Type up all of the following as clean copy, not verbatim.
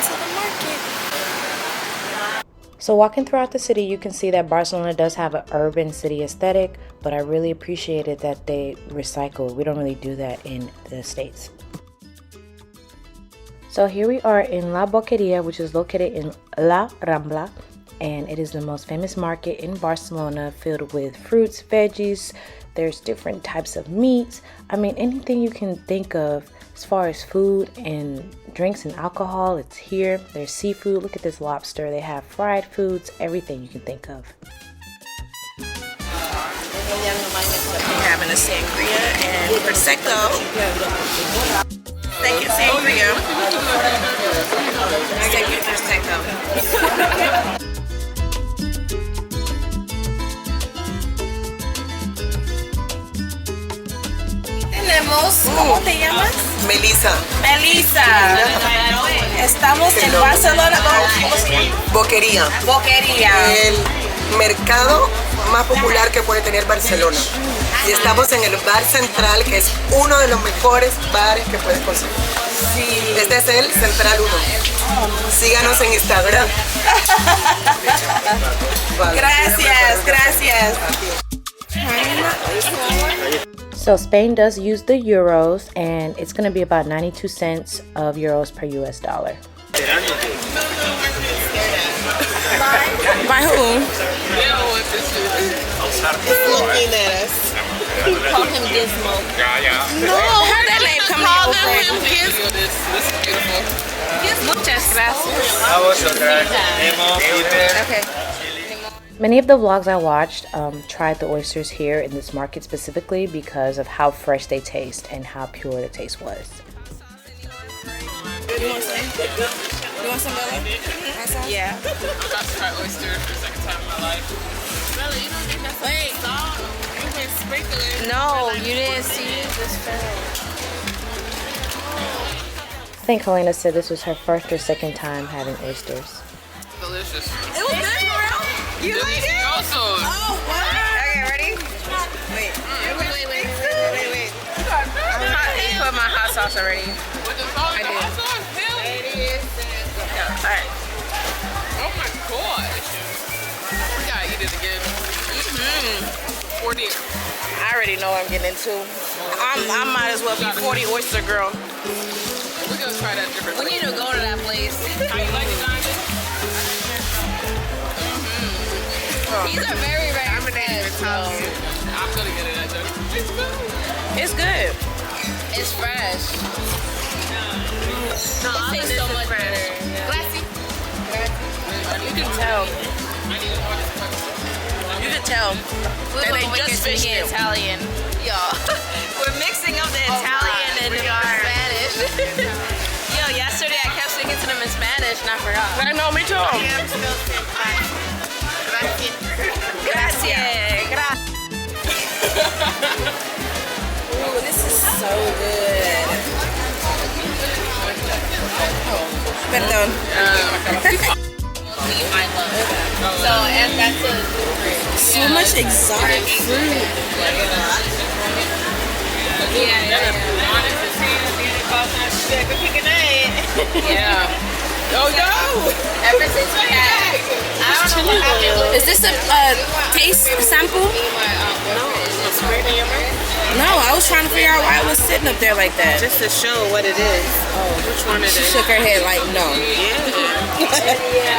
to the market. So walking throughout the city, you can see that Barcelona does have an urban city aesthetic, but I really appreciated that they recycle. We don't really do that in the States. So here we are in La Boqueria, which is located in La Rambla, and it is the most famous market in Barcelona, filled with fruits, veggies. There's different types of meats. I mean, anything you can think of as far as food and drinks and alcohol, it's here. There's seafood. Look at this lobster. They have fried foods, everything you can think of. We're having a sangria and prosecco. Second sangria. Second prosecco. ¿Cómo te llamas? Melissa. Melissa. Estamos en Barcelona. ¿Cómo se llama? Boqueria. Boqueria. El mercado más popular que puede tener Barcelona. Y estamos en el bar central, que es uno de los mejores bares que puedes conseguir. Sí. Este es el Central 1. Síganos en Instagram. Gracias, gracias. So Spain does use the euros, and it's going to be about 92 cents of euros per US dollar. By who? Looking at us. Call him Gizmo. No, How that name come call to him you? Gizmo. This is beautiful. Muchas gracias. Okay. Many of the vlogs I watched tried the oysters here in this market specifically because of how fresh they taste and how pure the taste was. You want some? You want some Bella? Yeah. I'm about to try oysters for the second time in my life. Bella, you don't think that's Wait. salt? You've been sprinkling. No, you didn't see this film. I think Helena said this was her first or second time having oysters. Delicious. It was good, bro. You like it? Also, Oh, what? Okay, ready? Wait. Wait. I put my hot sauce already. with the salt I and the did. hot sauce, hell Yeah, all right. oh my gosh. We gotta eat it again. 40. I already know what I'm getting into. I might as well be 40 oyster girl. We're gonna try that different. We need to go to that place. How you like it, Diamond? These are very, very fresh. I'm gonna get it at the. It's good. It's good. It's fresh. No, it tastes so much better. Classy. You can tell. You can tell. That they just speaking Italian. Y'all. We're mixing up the Italian and the Spanish. Yo, yesterday I kept speaking to them in Spanish and I forgot. I know, me too. Gracias. Ooh, this is so good. Perdón. I love it. So, and that's so much exotic fruit. Yeah. Oh no! Ever since we had, I don't know what happened. Is this a taste sample? No, I was trying to figure out why it was sitting up there like that. Just to show what it is. Oh, Which one it she is? shook her head like no. Yeah.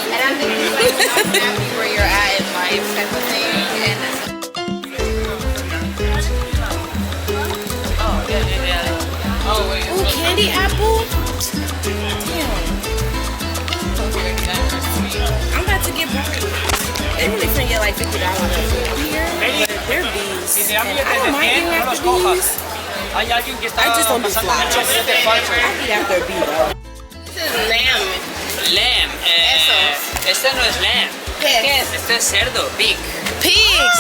And I'm thinking like happy where you're at in life type of thing. And Oh wait. ooh, candy apple. I'm about to get burned. They really finna get like $50 here. They're bees. And I don't mind eating after bees. I just don't do flies. I eat after a bee though. This is lamb. Lamb. Esto no es lamb. ¿Qué es? Esto es cerdo. Pig. Pig,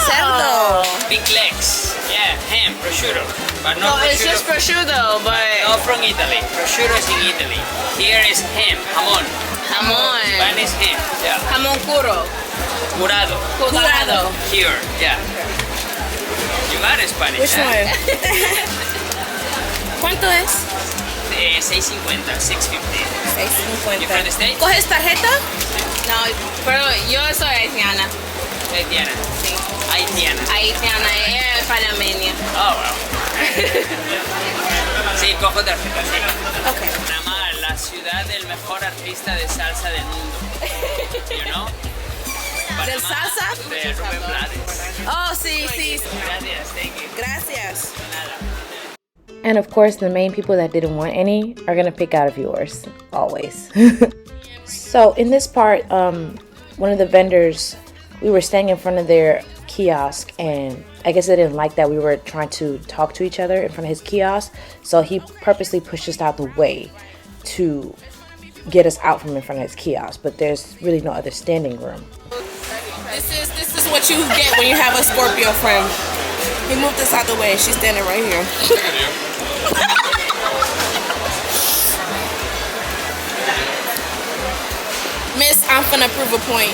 cerdo. Big legs. Yeah, ham, prosciutto. But No, not it's just prosciutto, but Not from Italy. Prosciutto is in Italy. Here is ham, jamón. jamón. Spanish ham. Yeah. Jamón curado. Curado. Curado. Here. Yeah. You got Spanish. Which huh? one? ¿Cuánto es? 6.50, 6.50. 6.50. You from the States? ¿Coges tarjeta? No, pero yo soy haitiana. Haitiana. Sí. Haitiana. Haitiana, ella es panameña. Oh, wow. Sí, cojo tarjeta, sí. Okay. Panamá, la ciudad del mejor artista de salsa del mundo. You know? ¿Del salsa? De Rubén Blades. Oh, sí, sí. Gracias, thank you. Gracias. And of course, the main people that didn't want any are gonna pick out of yours, always. So in this part, one of the vendors, we were standing in front of their kiosk, and I guess they didn't like that we were trying to talk to each other in front of his kiosk, so he purposely pushed us out the way to get us out from in front of his kiosk, but there's really no other standing room. This is what you get when you have a Scorpio friend. He moved us out the way. She's standing right here. Miss, I'm finna prove a point.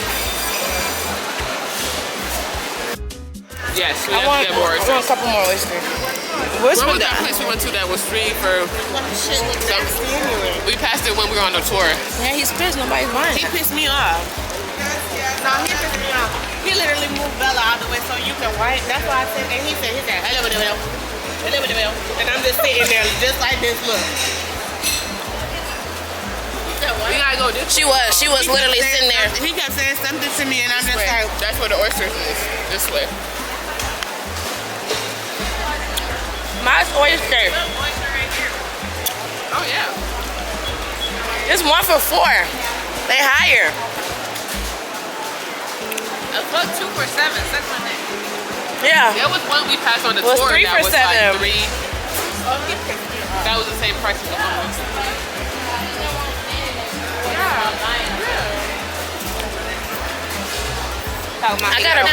Yes, we have to get more I oysters. want a couple more oysters. Where was that place we went to that was free for... We passed it when we were on the tour. Yeah, he's pissed. Nobody's buying He it. pissed me off. No, he pissed me off. He literally moved Bella out the way so you can wipe. That's why I said, and he said, hello, and I'm just sitting there just like this, look. We gotta go this She was literally sitting there. He kept saying something to me and I'm just way. like, That's where the oysters is. This way. My oyster. Oh, yeah. It's 1 for $4. They higher. That's what, 2 for $7. That's my name. Yeah. There was one we passed on the It was tour 3 that for was $7. like 3. That was the same price as the one. I got a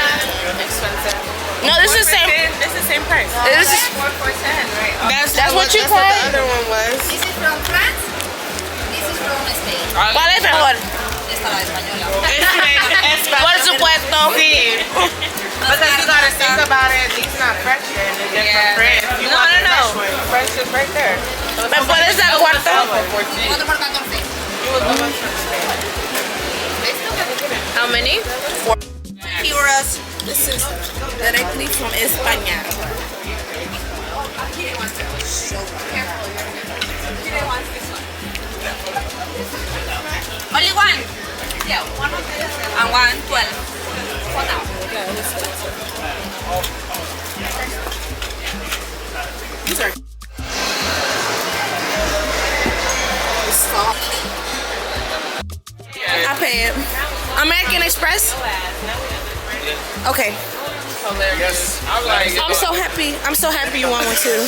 expensive. No, this is the same. This is the same price. This is 4 for 10, right? that's what you That's what paid. the other one was. This is from France. This is from Spain. ¿Cuál es mejor? Esta la española. Por supuesto. Sí. Because you gotta think about it, these not fresh yet. They're from France. You want the fresh one. Fresh is right there. ¿Me puedes dar cuarto? 4 por 14. How many? 4 euros. This is directly from España. Only one. Yeah, 112. And 112. For now. These are soft. I pay it. American Express? Okay. Yes. I was like, I'm so happy. I'm so happy you want one too.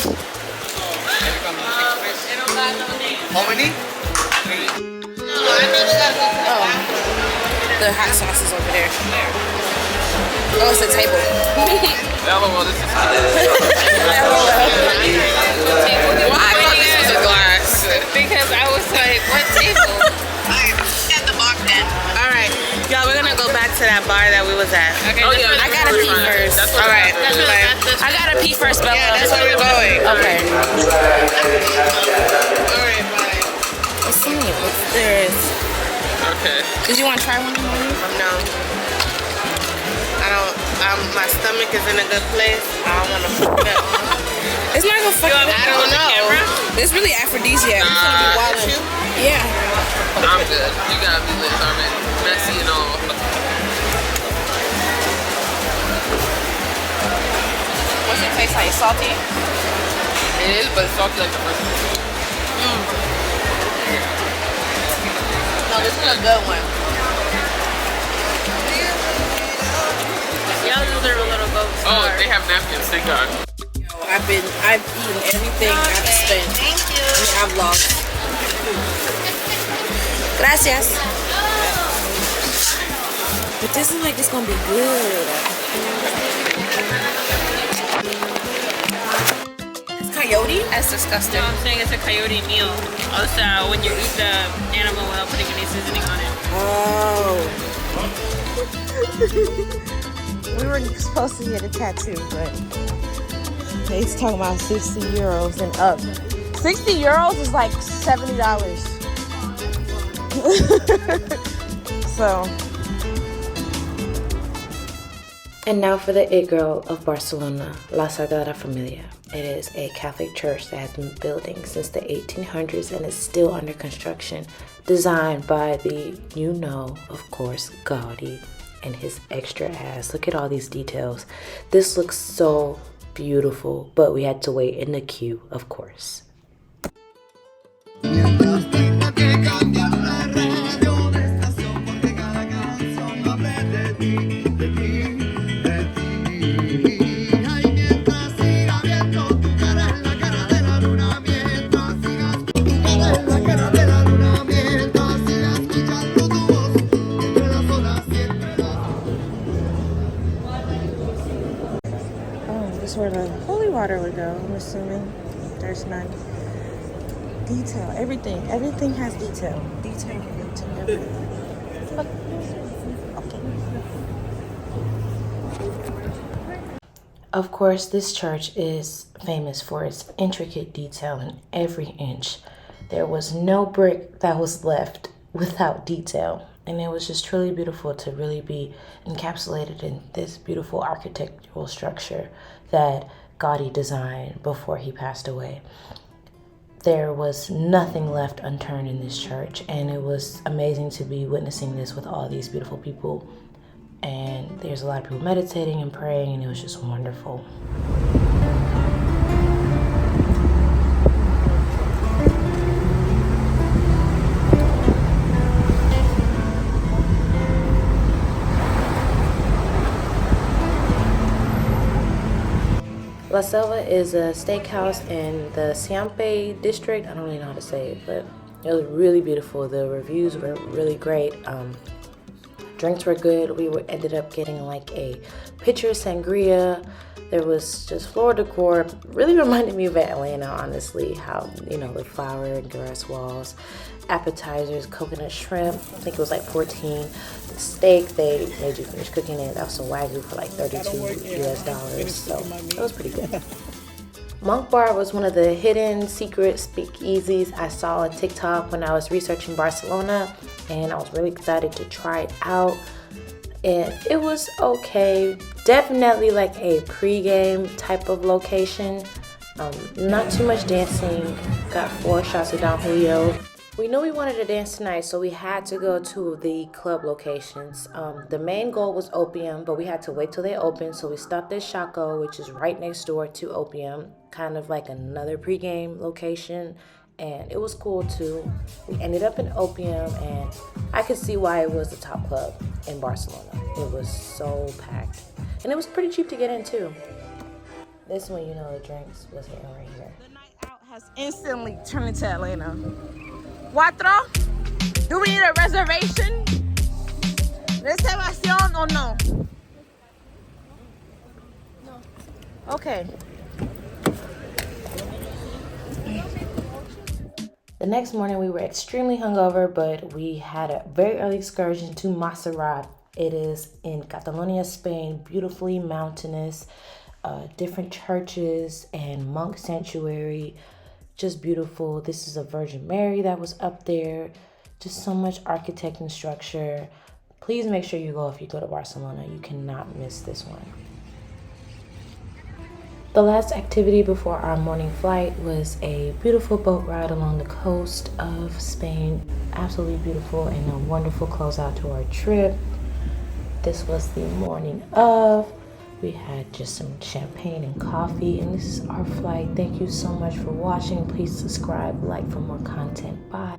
how many? Oh. The hot sauce is over there. Oh, it's a table. LOL, this is Why? I thought this was a glass. Because I was like, what table? Get the box then. Alright. Y'all, we're gonna go back to that bar that we was at. Okay, Oh, yeah, I gotta pee first. That's what Alright. I gotta pee first, Bella. Yeah, that's where we're going. Okay. Alright, bye. Let's see what's this. Okay. Did you want to try one more? No. I don't, my stomach is in a good place. I don't want to fuck it up. It's not gonna fuck you up. I don't know. It's really aphrodisiac. It's gonna be wild. Yeah. I'm good. You got me lit, already. Messy and all. What's it taste like? Salty? It is, but it's salty like the first one. No, this is a good one. Y'all deserve a little goat. Oh, they have napkins, thank God. I've eaten everything I've spent. Thank you. I mean, I've lost. Gracias. But this is like it's gonna be good. It's coyote? That's disgusting. No, I'm saying it's a coyote meal. Also, when you eat the animal without putting any seasoning on it. Oh. We were supposed to get a tattoo, but he's talking about 60 euros and up. 60 euros is like $70. So. And now for the it girl of Barcelona, La Sagrada Familia. It is a Catholic church that has been building since the 1800s and is still under construction, designed by the, of course, Gaudi and his extra ass. Look at all these details. This looks so beautiful, but we had to wait in the queue, of course. Where the holy water would go, I'm assuming. There's none. Detail, everything has detail. Detail. Okay. Of course, this church is famous for its intricate detail in every inch. There was no brick that was left without detail. And it was just truly beautiful to really be encapsulated in this beautiful architectural structure that Gaudi designed before he passed away. There was nothing left unturned in this church, and it was amazing to be witnessing this with all these beautiful people. And there's a lot of people meditating and praying, and it was just wonderful. La Selva is a steakhouse in the Siampe district. I don't really know how to say it, but it was really beautiful. The reviews were really great. Drinks were good. We ended up getting like a pitcher of sangria. There was just floor decor. Really reminded me of Atlanta, honestly. How, the flower and grass walls. Appetizers, coconut shrimp. I think it was like 14. The steak, they made you finish cooking it. That was some Wagyu for like $32 US. So it was pretty good. Monk Bar was one of the hidden secret speakeasies I saw on TikTok when I was researching Barcelona, and I was really excited to try it out. And it was okay. Definitely like a pre-game type of location. Not too much dancing. Got 4 shots of Don Julio. We knew we wanted to dance tonight, so we had to go to the club locations. The main goal was Opium, but we had to wait till they opened, so we stopped at Shaco, which is right next door to Opium, kind of like another pregame location, and it was cool too. We ended up in Opium, and I could see why it was the top club in Barcelona. It was so packed, and it was pretty cheap to get in too. This one, the drinks was hitting right here. The night out has instantly turned into Atlanta. Cuatro? Do we need a reservation? Reservación or no? No. Okay. The next morning we were extremely hungover, but we had a very early excursion to Montserrat. It is in Catalonia, Spain, beautifully mountainous, different churches and monk sanctuary. Just beautiful. This is a Virgin Mary that was up there. Just so much architect and structure. Please make sure you go if you go to Barcelona. You cannot miss this one. The last activity before our morning flight was a beautiful boat ride along the coast of Spain. Absolutely beautiful and a wonderful closeout to our trip. This was the morning of. We had just some champagne and coffee, and this is our flight. Thank you so much for watching. Please subscribe, like for more content. Bye.